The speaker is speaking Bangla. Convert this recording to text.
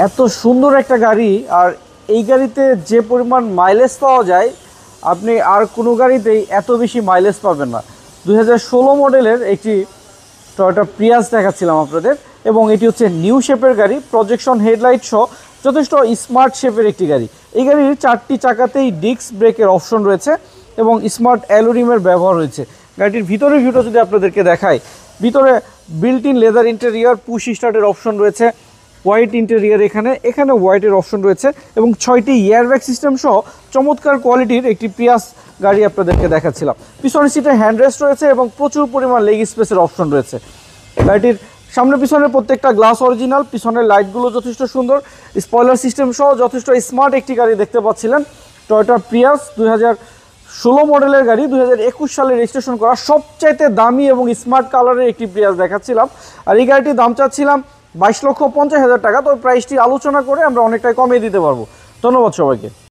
এত সুন্দর একটা গাড়ি, আর এই গাড়িতে যে পরিমাণ মাইলেজ পাওয়া যায় আপনি আর কোনো গাড়িতেই এত বেশি মাইলেজ পাবেন না। 2016 মডেলের একটি টয়োটা প্রিয়াস দেখাচ্ছিলাম আপনাদের, এবং এটি হচ্ছে নিউ শেপের গাড়ি, প্রজেকশন হেডলাইট সহ যথেষ্ট স্মার্ট শেপের একটি গাড়ি। এই গাড়ির 4টি চাকাতেই ডিস্ক ব্রেকের অপশন রয়েছে এবং স্মার্ট অ্যালুরিমের ব্যবহার রয়েছে। গাড়িটির ভিতরের ভিউটা যদি আপনাদেরকে দেখাই, ভিতরে built in leather interior, push স্টার্টের অপশন রয়েছে, হোয়াইট ইন্টেরিয়র, এখানে হোয়াইটের অপশন রয়েছে এবং 6টি এয়ারব্যাগ সিস্টেম সহ চমৎকার কোয়ালিটির একটি প্রিয়াস গাড়ি আপনাদেরকে দেখাচ্ছিলাম। পিছনের সিটে হ্যান্ডরেস্ট রয়েছে এবং প্রচুর পরিমাণ লেগ স্পেসের অপশন রয়েছে। গাড়িটির সামনে পিছনে প্রত্যেকটা গ্লাস অরিজিনাল, পিছনের লাইটগুলো যথেষ্ট সুন্দর, স্পয়লার সিস্টেম সহ যথেষ্ট স্মার্ট একটি গাড়ি দেখতে পাচ্ছিলেন। টয়োটা প্রিয়াস 2016 মডেলের গাড়ি, 2021 সালে রেজিস্ট্রেশন করা, সবচাইতে দামি এবং স্মার্ট কালারের একটি প্রিয়াস দেখাচ্ছিলাম। আর এই গাড়িটির দাম চাচ্ছিলাম 22,50,000 টাকা। তো প্রাইসটি আলোচনা করে আমরা অনেকটাই কমিয়ে দিতে পারবো। ধন্যবাদ সবাইকে।